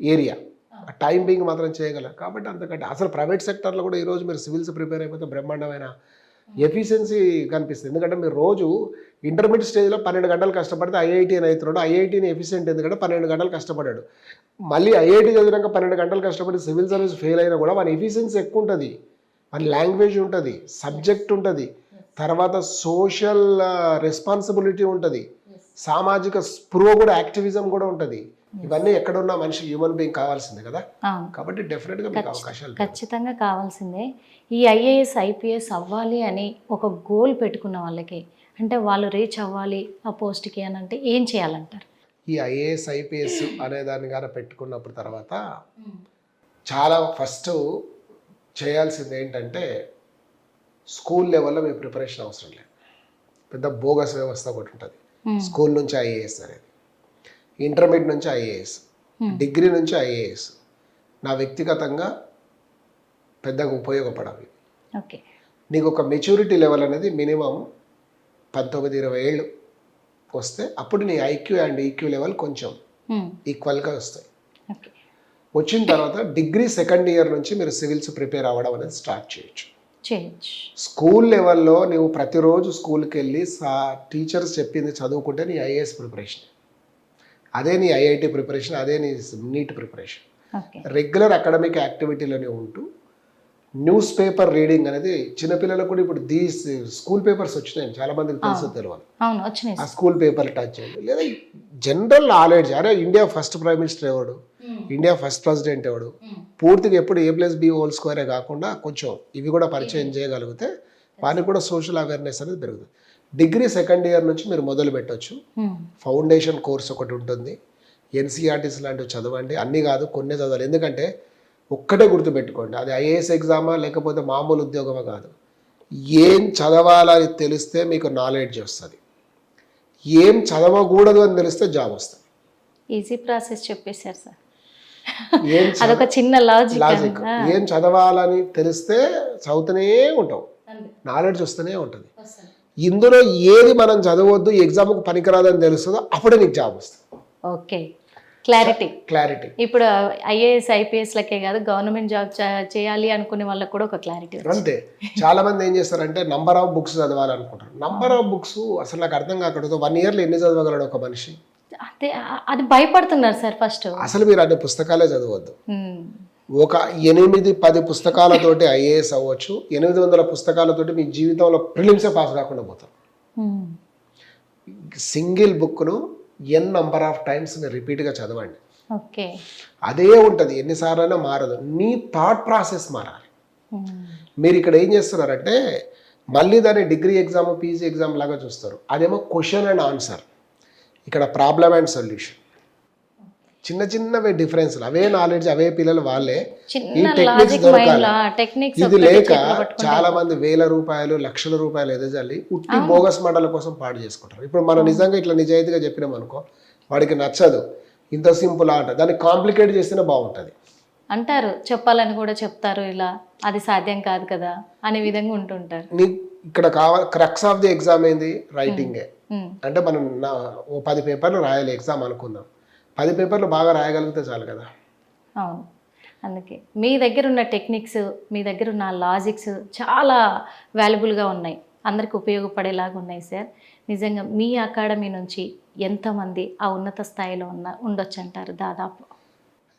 area. Time being మాత్రం చేయగలరు. కాబట్టి అంతకంటే అసలు ప్రైవేట్ సెక్టర్లో కూడా ఈరోజు మీరు సివిల్స్ ప్రిపేర్ అయిపోతే బ్రహ్మాండమైన ఎఫిషియన్సీ కనిపిస్తుంది. ఎందుకంటే మీరు రోజు ఇంటర్మీడియట్ స్టేజ్లో 12 గంటలు కష్టపడితే ఐఐటీ అని అవుతున్నాడు. ఐఐటీని ఎఫిషియెంట్ ఎందుకంటే 12 గంటలు కష్టపడ్డాడు. మళ్ళీ ఐఐటీ చదివినాక 12 గంటలు కష్టపడి సివిల్ సర్వీస్ ఫెయిల్ అయినా కూడా మన ఎఫిషియన్సీ ఎక్కువ ఉంటుంది. మన లాంగ్వేజ్ ఉంటుంది, సబ్జెక్ట్ ఉంటుంది, తర్వాత సోషల్ రెస్పాన్సిబిలిటీ ఉంటుంది, సామాజిక స్పృహ కూడా, యాక్టివిజం కూడా ఉంటుంది. ఇవన్నీ ఎక్కడున్న మనిషి హ్యూమన్ బీయింగ్ కావాల్సిందే కదా. కాబట్టి డెఫినెట్గా మీకు అవకాశాలు
ఖచ్చితంగా కావాల్సిందే. ఈ ఐఏఎస్ ఐపీఎస్ అవ్వాలి అని ఒక గోల్ పెట్టుకున్న వాళ్ళకి, అంటే వాళ్ళు రీచ్ అవ్వాలి ఆ పోస్ట్కి అని అంటే ఏం చేయాలంటారు?
ఈ ఐఏఎస్ ఐపీఎస్ అనే దాన్ని కానీ పెట్టుకున్నప్పుడు తర్వాత చాలా ఫస్ట్ చేయాల్సింది ఏంటంటే, స్కూల్ లెవెల్లో మీ ప్రిపరేషన్ అవసరం లేదు. పెద్ద బోగస్ వ్యవస్థ ఒకటి ఉంటుంది. స్కూల్ నుంచి ఐఏఎస్ అనేది, ఇంటర్మీడియట్ నుంచి ఐఏఎస్, డిగ్రీ నుంచి ఐఏఎస్. నా వ్యక్తిగతంగా పెద్దగా ఉపయోగపడాలి.
ఓకే,
నీకు ఒక మెచ్యూరిటీ లెవెల్ అనేది మినిమం 19-20 ఏళ్ళు వస్తే అప్పుడు నీ ఐక్యూ అండ్ ఈక్యూ లెవెల్ కొంచెం ఈక్వల్గా వస్తాయి. వచ్చిన తర్వాత డిగ్రీ సెకండ్ ఇయర్ నుంచి మీరు సివిల్స్ ప్రిపేర్ అవ్వడం అనేది స్టార్ట్ చేయొచ్చు. స్కూల్ లెవెల్లో నువ్వు ప్రతిరోజు స్కూల్కి వెళ్ళి టీచర్స్ చెప్పింది చదువుకుంటే నీ ఐఏఎస్ ప్రిపరేషన్, అదే నీ ఐఐటి ప్రిపరేషన్, అదే నీ నీట్ ప్రిపరేషన్. రెగ్యులర్ అకాడమిక్ యాక్టివిటీలోనే ఉంటూ న్యూస్ పేపర్ రీడింగ్ అనేది చిన్నపిల్లలకు కూడా ఇప్పుడు స్కూల్ పేపర్స్ వచ్చినాయి, చాలా మందికి తెలుసు తెలియదు.
అవును వచ్చినాయి.
ఆ స్కూల్ పేపర్ టచ్ చేయండి, లేదా జనరల్ నాలెడ్జ్. అరే ఇండియా ఫస్ట్ ప్రైమ్ మినిస్టర్ ఎవడు, ఇండియా ఫస్ట్ ప్రెసిడెంట్ ఎవడు, పూర్తిగా ఎప్పుడు A+B² కాకుండా కొంచెం ఇవి కూడా పరిచయం చేయగలిగితే వారికి కూడా సోషల్ అవేర్నెస్ అనేది పెరుగుతుంది. డిగ్రీ సెకండ్ ఇయర్ నుంచి మీరు మొదలు పెట్టవచ్చు. ఫౌండేషన్ కోర్స్ ఒకటి ఉంటుంది, NCERTs లాంటివి చదవండి. అన్నీ కాదు, కొన్ని చదవాలి. ఎందుకంటే ఒక్కటే గుర్తుపెట్టుకోండి, అది IAS ఎగ్జామా లేకపోతే మామూలు ఉద్యోగమా కాదు, ఏం చదవాలని తెలిస్తే మీకు నాలెడ్జ్ వస్తుంది, ఏం చదవకూడదు అని తెలిస్తే జాబ్ వస్తుంది.
ఈజీ ప్రాసెస్ చెప్పేశారు సార్.
ఏం
అదొక చిన్న లాజిక్.
ఏం చదవాలని తెలిస్తే చదువుతూనే ఉంటావు, నాలెడ్జ్ వస్తూనే ఉంటుంది. ఇందులో ఏది మనం చదవద్దు, ఎగ్జామ్కు పనికిరాదని తెలుస్తుందో అప్పుడే నీకు జాబ్ వస్తుంది.
Okay, clarity. ఇప్పుడు IAS IPS లకే కాదు, గవర్నమెంట్ జాబ్ చేయాలి అనుకునే వాళ్ళకి కూడా ఒక క్లారిటీ
అంతే. చాలా మంది ఏం చేస్తారంటే నంబర్ ఆఫ్ బుక్స్ చదవాలనుకుంటారు. నంబర్ ఆఫ్ బుక్స్ అసలు నాకు అర్థం కాకూడదు. 1 yearలో ఎన్ని చదవగలడు ఒక మనిషి?
అదే అది భయపడుతున్నారు సార్ ఫస్ట్.
అసలు మీరు అన్ని పుస్తకాలే చదవద్దు. ఒక 8-10 పుస్తకాలతోటి IAS అవ్వచ్చు, 800 పుస్తకాలతోటి మీ జీవితంలో ప్రిలిమ్సే పాస్ కాకుండా పోతాం. సింగిల్ బుక్ను నంబర్ ఆఫ్ టైమ్స్ మీరు రిపీట్గా చదవండి.
ఓకే,
అదే ఉంటుంది, ఎన్నిసార్లు అయినా మారదు. నీ థాట్ ప్రాసెస్ మారాలి. మీరు ఇక్కడ ఏం చేస్తున్నారంటే మళ్ళీ దాన్ని డిగ్రీ ఎగ్జామ్ PG ఎగ్జామ్ లాగా చూస్తారు. అదేమో క్వశ్చన్ అండ్ ఆన్సర్, ఇక్కడ ప్రాబ్లమ్ అండ్ సొల్యూషన్. చిన్న చిన్నవే డిఫరెన్స్, అవే నాలెడ్జ్, అవే పిల్లలు వాళ్ళే. ఈ టెక్నిక్స్ దొరకాలి. ఇది లేక చాలా మంది వేల రూపాయలు, లక్షల రూపాయలు ఎదజల్లి ఉట్టి బోగస్ మండల కోసం పాడు చేసుకుంటారు. ఇప్పుడు మనం నిజంగా ఇట్లా నిజాయితీగా చెప్పినాం అనుకో, వాడికి నచ్చదు. ఇంత సింపుల్ ఆట, దాన్ని కాంప్లికేట్ చేస్తేనే బాగుంటుంది
అంటారు. చెప్పాలని కూడా చెప్తారు, ఇలా అది సాధ్యం కాదు కదా అనే విధంగా ఉంటుంటారు.
ఇక్కడ కావాలి క్రక్స్ ఆఫ్ ది ఎగ్జామ్ ఏంది? రైటింగే. అంటే మనం 10 పేపర్లు రాయాలి ఎగ్జామ్ అనుకుందాం, 10 పేపర్లు బాగా రాయగలిగితే చాలు కదా.
అవును, అందుకే మీ దగ్గర ఉన్న టెక్నిక్స్, మీ దగ్గర ఉన్న లాజిక్స్ చాలా వాల్యుబుల్గా ఉన్నాయి, అందరికి ఉపయోగపడేలాగా ఉన్నాయి సార్. నిజంగా మీ అకాడమీ నుంచి ఎంతమంది ఆ ఉన్నత స్థాయిలో ఉండొచ్చు అంటారు దాదాపు?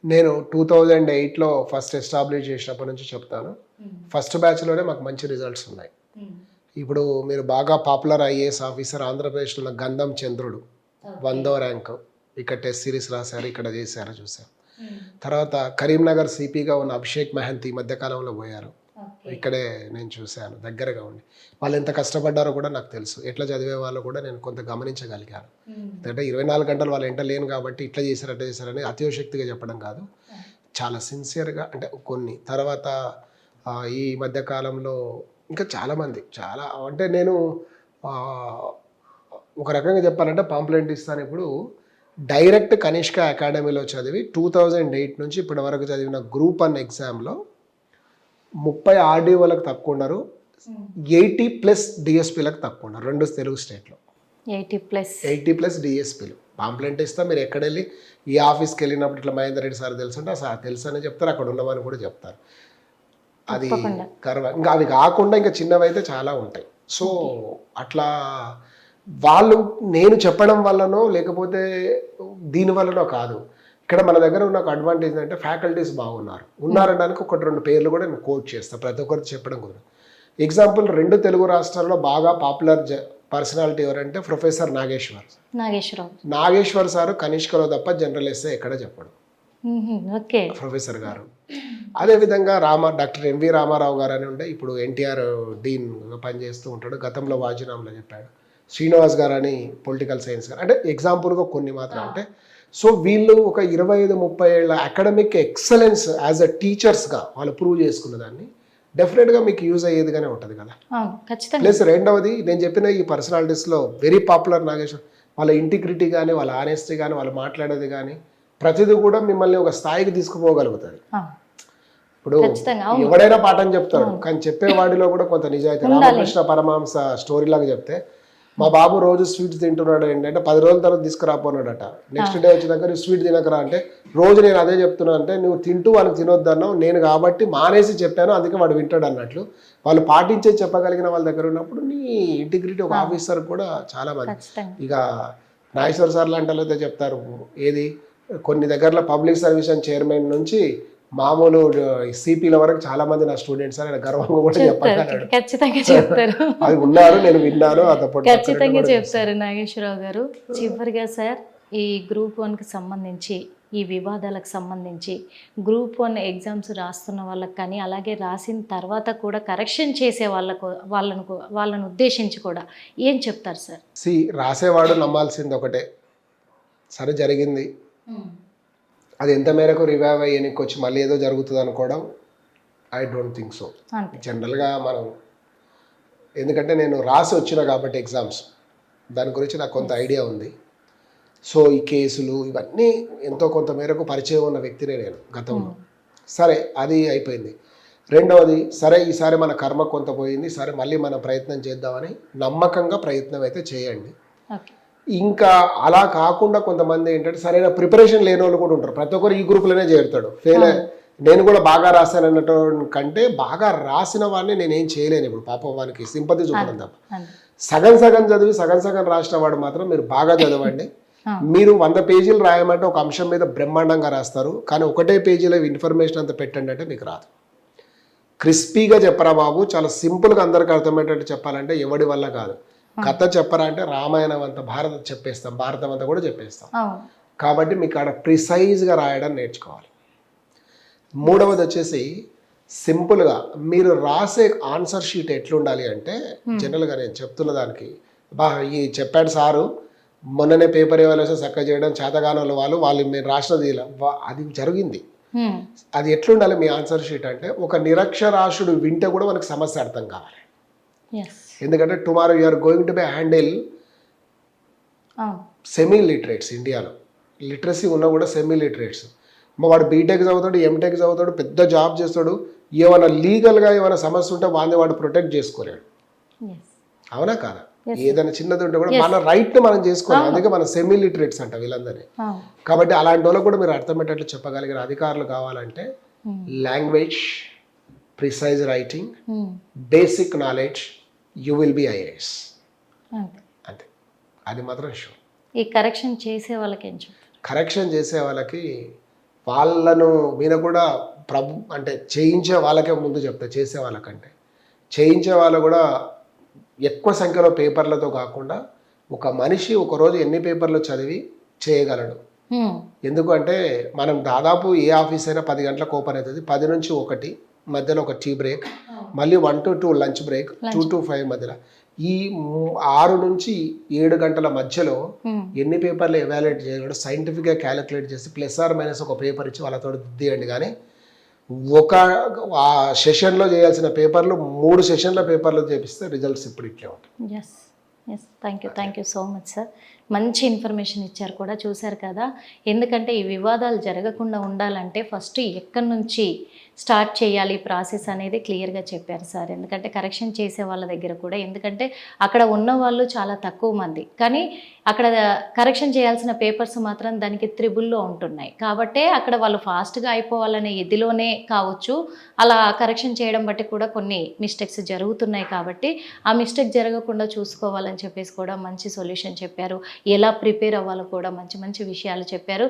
నేను 2008లో ఫస్ట్ ఎస్టాబ్లిష్ చేసినప్పటి నుంచి చెప్తాను, ఫస్ట్ బ్యాచ్లోనే మాకు మంచి రిజల్ట్స్ ఉన్నాయి. ఇప్పుడు మీరు బాగా పాపులర్ IAS ఆఫీసర్ ఆంధ్రప్రదేశ్లో ఉన్న గంధం చంద్రుడు 100వ ర్యాంకు, ఇక్కడ టెస్ట్ సిరీస్ రాశారు, ఇక్కడ చేశారు, చూసారు. తర్వాత కరీంనగర్ CPగా ఉన్న అభిషేక్ మహంతి మధ్యకాలంలో పోయారు, ఇక్కడే నేను చూశాను దగ్గరగా ఉండి. వాళ్ళు ఎంత కష్టపడ్డారో కూడా నాకు తెలుసు, ఎట్లా చదివే వాళ్ళు కూడా నేను కొంత గమనించగలిగాను. అంటే 24 గంటలు వాళ్ళు ఎంట లేను కాబట్టి ఇట్లా చేశారు అట్లా చేశారని అతిశక్తిగా చెప్పడం కాదు, చాలా సిన్సియర్గా. అంటే కొన్ని తర్వాత ఈ మధ్యకాలంలో ఇంకా చాలామంది చాలా, అంటే నేను ఒక రకంగా చెప్పాలంటే పాంప్లెంట్ ఇస్తాను. ఇప్పుడు డైరెక్ట్ కనిష్క అకాడమీలో చదివి 2008 నుంచి ఇప్పటి వరకు చదివిన గ్రూప్ 1 ఎగ్జామ్లో 30 RDOలకు తక్కువ ఉన్నారు, 80+ DSPలకు తక్కువ ఉన్నారు, 2 తెలుగు స్టేట్లో 80+ DSPలు. పాంప్లెంట్ ఇస్తా, మీరు ఎక్కడ వెళ్ళి ఈ ఆఫీస్కి వెళ్ళినప్పుడు ఇట్లా మహేందర్ రెడ్డి సార్ తెలుసు అంటే సార్ తెలుసు అని చెప్తారు, అక్కడ ఉన్నవని కూడా చెప్తారు. అది ఇంకా అవి కాకుండా ఇంకా చిన్నవైతే చాలా ఉంటాయి. సో అట్లా వాళ్ళు నేను చెప్పడం వల్లనో లేకపోతే దీని వల్లనో కాదు, ఇక్కడ మన దగ్గర ఉన్న ఒక అడ్వాంటేజ్ అంటే ఫ్యాకల్టీస్ ఉన్నారనడానికి 1-2 పేర్లు కూడా నేను కోట్ చేస్తాను, ప్రతి ఒక్కరికి చెప్పడం కుదరదు. ఎగ్జాంపుల్ 2 తెలుగు రాష్ట్రాల్లో బాగా పాపులర్ పర్సనాలిటీ ఎవరంటే ప్రొఫెసర్ నాగేశ్వర్ సార్ కనిష్కలో తప్ప జనరల్ ఎస్ఏ ఎక్కడ చెప్పడు, ప్రొఫెసర్ గారు. అదేవిధంగా డాక్టర్ MV రామారావు గారు అని ఉండే, ఇప్పుడు NTR డీన్ పనిచేస్తూ ఉంటాడు, గతంలో వాజీనామాలో చెప్పాడు. శ్రీనివాస్ గారు అని పొలిటికల్ సైన్స్ గారు, అంటే ఎగ్జాంపుల్గా కొన్ని మాత్రం. అంటే సో వీళ్ళు ఒక 25-30 ఏళ్ళ అకాడమిక్ ఎక్సలెన్స్ యాజ్ అ టీచర్స్గా వాళ్ళు ప్రూవ్ చేసుకున్న దాన్ని డెఫినెట్గా మీకు యూజ్ అయ్యేదిగానే ఉంటుంది కదా. ప్లస్ రెండవది నేను చెప్పిన ఈ పర్సనాలిటీస్లో వెరీ పాపులర్ నాగేశ్వర్, వాళ్ళ ఇంటిగ్రిటీ కానీ వాళ్ళ ఆనెస్టీ కానీ వాళ్ళు మాట్లాడేది కానీ ప్రతిదీ కూడా మిమ్మల్ని ఒక స్థాయికి తీసుకుపోగలుగుతుంది. ఇప్పుడు ఎవడైనా పాఠం చెప్తాడు, కానీ చెప్పేవాడిలో కూడా కొంత నిజాయితీ. రామకృష్ణ పరమహంస స్టోరీలాగా చెప్తే, మా బాబు రోజు స్వీట్స్ తింటున్నాడు ఏంటంటే 10 రోజుల తర్వాత తీసుకురాపోన్నాడట. నెక్స్ట్ డే వచ్చినాక నువ్వు స్వీట్ తినకరా అంటే, రోజు నేను అదే చెప్తున్నా అంటే నువ్వు తింటూ వాళ్ళకి తినొద్దు అన్నావు, నేను కాబట్టి మానేసి చెప్పాను, అందుకే వాడు వింటాడు అన్నట్లు. వాళ్ళు పాటించే చెప్పగలిగిన వాళ్ళ దగ్గర ఉన్నప్పుడు నీ ఇంటిగ్రిటీ ఒక ఆఫీసర్ కూడా చాలా మంది. ఇక నాగేశ్వర్ సార్ లాంటి వాళ్ళైతే చెప్తారు, ఏది కొన్ని దగ్గరలో పబ్లిక్ సర్వీస్ చైర్మన్ నుంచి మామూలు సిపిల వరకు చాలా మంది నా స్టూడెంట్స్ అని గర్వంగా కూడా చెప్పగలడు.
ఖచ్చితంగా చెప్తారు,
అది ఉన్నారు, నేను విన్నాను.
ఖచ్చితంగా చెప్తారు నాగేశ్వరరావు గారు. చివరిగా సార్, ఈ గ్రూప్ 1కి సంబంధించి, ఈ వివాదాలకు సంబంధించి గ్రూప్ 1 ఎగ్జామ్స్ రాస్తున్న వాళ్ళకి కానీ, అలాగే రాసిన తర్వాత కూడా కరెక్షన్ చేసే వాళ్ళను ఉద్దేశించి కూడా ఏం చెప్తారు సార్?
రాసేవాడు నమ్మాల్సింది ఒకటే, సరే జరిగింది, అది ఎంత మేరకు రివైవ్ అయ్యేనికి వచ్చి మళ్ళీ ఏదో జరుగుతుంది అనుకోవడం ఐ డోంట్ థింక్ సో. జనరల్గా మనం, ఎందుకంటే నేను రాసి వచ్చిన కాబట్టి ఎగ్జామ్స్, దాని గురించి నాకు కొంత ఐడియా ఉంది. సో ఈ కేసులు ఇవన్నీ ఎంతో కొంత మేరకు పరిచయం ఉన్న వ్యక్తినే నేను గతంలో. సరే అది అయిపోయింది. రెండవది, సరే ఈసారి మన కర్మ కొంత పోయింది, సరే మళ్ళీ మనం ప్రయత్నం చేద్దామని నమ్మకంగా ప్రయత్నం అయితే చేయండి. ఇంకా అలా కాకుండా కొంతమంది ఏంటంటే సరైన ప్రిపరేషన్ లేని వాళ్ళు కూడా ఉంటారు. ప్రతి ఒక్కరు ఈ గ్రూప్లోనే చేరుతాడు. నేను కూడా బాగా రాశాను అన్నట్టు కంటే, బాగా రాసిన వాడిని నేనేం చేయలేను ఇప్పుడు, పాపం వానికి సింపతి చూపడం తప్ప. సగం సగం చదివి సగం సగం రాసిన వాడు మాత్రం మీరు బాగా చదవండి. మీరు 100 పేజీలు రాయమంటే ఒక అంశం మీద బ్రహ్మాండంగా రాస్తారు, కానీ ఒకటే పేజీలో ఇన్ఫర్మేషన్ అంతా పెట్టండి అంటే మీకు రాదు. క్రిస్పీగా చెప్పరా బాబు, చాలా సింపుల్గా అందరికి అర్థమయ్యేటట్టు చెప్పాలంటే ఎవడి వల్ల కాదు. కథ చెప్పరా అంటే రామాయణం అంతా భారతం చెప్పేస్తాం, భారతం అంతా కూడా చెప్పేస్తాం. కాబట్టి మీకు ఆడ ప్రిసైజ్గా రాయడం నేర్చుకోవాలి. మూడవది వచ్చేసి సింపుల్గా మీరు రాసే ఆన్సర్ షీట్ ఎట్లుండాలి అంటే, జనరల్గా నేను చెప్తున్న దానికి ఈ చెప్పాడు సారు, మొన్ననే పేపర్ ఇవ్వాల్సి చక్కగా చేయడం చేతగానోళ్ళు వాళ్ళు మీరు రాసినది అది జరిగింది. అది ఎట్లుండాలి మీ ఆన్సర్ షీట్ అంటే, ఒక నిరక్షరాస్యుడు వింటే కూడా మనకు సమస్య అర్థం కావాలి. ఎందుకంటే tomorrow you're going to be handle semi literates. ఇండియాలో లిటరసీ ఉన్నా కూడా సెమీ లిటరేట్స్. వాడు బీటెక్ చదువుతాడు, ఎంటెక్ చదువుతాడు, పెద్ద జాబ్ చేస్తాడు, ఏమైనా లీగల్గా ఏమైనా సమస్య ఉంటే వాడు ప్రొటెక్ట్ చేసుకోలేడు. అవునా కాదా? ఏదైనా చిన్నది ఉంటే కూడా మన రైట్ని మనం చేసుకోవాలి. అందుకే మన సెమీ లిటరేట్స్ అంట వీళ్ళందరినీ. కాబట్టి అలాంటి వాళ్ళకు కూడా మీరు అర్థమయ్యేటట్లు చెప్పగలిగిన అధికారులు కావాలంటే language, precise writing, basic knowledge, you will be IAS. అంతే, అది మాత్రం షూర్.
ఈ కరెక్షన్ చేసే వాళ్ళకి
కరెక్షన్ చేసే వాళ్ళకి వాళ్ళను మీద కూడా అంటే చేయించే వాళ్ళకే ముందు చెప్తా. చేసే వాళ్ళకంటే చేయించే వాళ్ళు కూడా ఎక్కువ సంఖ్యలో పేపర్లతో కాకుండా ఒక మనిషి ఒకరోజు ఎన్ని పేపర్లు చదివి చేయగలడు. ఎందుకంటే మనం దాదాపు ఏ ఆఫీస్ అయినా 10 గంటలకు ఓపెన్ అవుతుంది. 10 నుంచి 1 మధ్యలో ఒక టీ బ్రేక్, మళ్ళీ 1 to 2 లంచ్ బ్రేక్, 2 to 5 మధ్యలో. ఈ 6 నుంచి 7 గంటల మధ్యలో ఎన్ని పేపర్లు ఎవాల్యుయేట్ చేయగలడు సైంటిఫిక్గా క్యాలిక్యులేట్ చేసి ప్లస్ ఆర్ మైనస్ ఒక పేపర్ ఇచ్చి వాళ్ళతో దిద్దేయండి. కానీ ఒక ఆ సెషన్లో చేయాల్సిన పేపర్లు 3 సెషన్ల పేపర్లు చేపిస్తే రిజల్ట్స్ ఇప్పుడు ఇట్లే ఉంటాయి.
Thank you so much sir. మంచి ఇన్ఫర్మేషన్ ఇచ్చారు కూడా, చూశారు కదా. ఎందుకంటే ఈ వివాదాలు జరగకుండా ఉండాలంటే ఫస్ట్ ఎక్కడి నుంచి స్టార్ట్ చేయాలి ప్రాసెస్ అనేది క్లియర్గా చెప్పారు సార్. ఎందుకంటే కరెక్షన్ చేసే వాళ్ళ దగ్గర కూడా, ఎందుకంటే అక్కడ ఉన్న వాళ్ళు చాలా తక్కువ మంది, కానీ అక్కడ కరెక్షన్ చేయాల్సిన పేపర్స్ మాత్రం దానికి 3 ఉంటున్నాయి. కాబట్టే అక్కడ వాళ్ళు ఫాస్ట్గా అయిపోవాలనే ఇదిలోనే కావచ్చు అలా కరెక్షన్ చేయడం బట్టి కూడా కొన్ని మిస్టేక్స్ జరుగుతున్నాయి. కాబట్టి ఆ మిస్టేక్ జరగకుండా చూసుకోవాలని చెప్పేసి కూడా మంచి సొల్యూషన్ చెప్పారు. ఎలా ప్రిపేర్ అవ్వాలో కూడా మంచి మంచి విషయాలు చెప్పారు.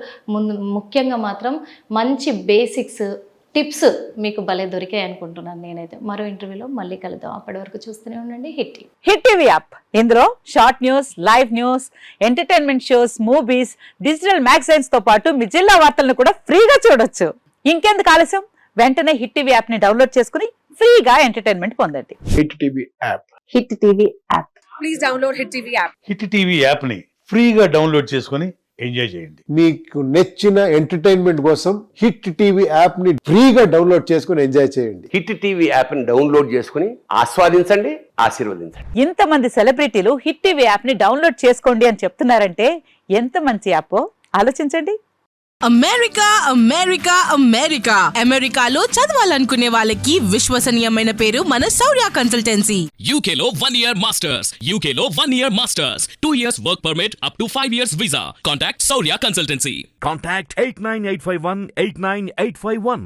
ముఖ్యంగా మాత్రం మంచి బేసిక్స్ టిప్స్ మీకు భలే దొరికాయి అనుకుంటున్నాను నేనైతే. మరో ఇంటర్వ్యూలో మళ్ళీ కలుద్దాం. అప్పటి వరకు చూస్తూనే ఉండండి హిట్ టీవీ యాప్. ఇందులో short news, live news, entertainment shows, movies, digital magazines తో పాటు మీ జిల్లా వార్తలను కూడా ఫ్రీగా చూడొచ్చు. ఇంకెందుకు ఆలస్యం, వెంటనే హిట్ టీవీ యాప్ ని డౌన్లోడ్ చేసుకుని ఫ్రీగా ఎంటర్టైన్మెంట్ పొందండి.
Hit TV app.
Hit TV app.
Please download hit TV app.
Hit TV app ని ఫ్రీగా డౌన్లోడ్ చేసుకుని ఎంజాయ్ చేయండి.
మీకు నచ్చిన ఎంటర్టైన్మెంట్ కోసం హిట్ టీవీ యాప్ ని ఫ్రీగా డౌన్లోడ్ చేసుకుని ఎంజాయ్ చేయండి.
హిట్ టీవీ యాప్ ని డౌన్లోడ్ చేసుకుని ఆస్వాదించండి, ఆశీర్వదించండి.
ఇంతమంది సెలబ్రిటీలు హిట్ టీవీ యాప్ ని డౌన్లోడ్ చేసుకోండి అని చెప్తున్నారంటే ఎంత మంచి యాప్ ఆలోచించండి.
అమెరికా అమెరికా అమెరికా అమెరికాలో చదవాలనుకునే వాళ్ళకి విశ్వసనీయమైన పేరు మన శౌర్య కన్సల్టెన్సీ.
UK లో 1 year masters. UK లో 1 year masters. 2 years work permit up to 5 years visa. Contact Shaurya Consultancy.
Contact 89851 89851.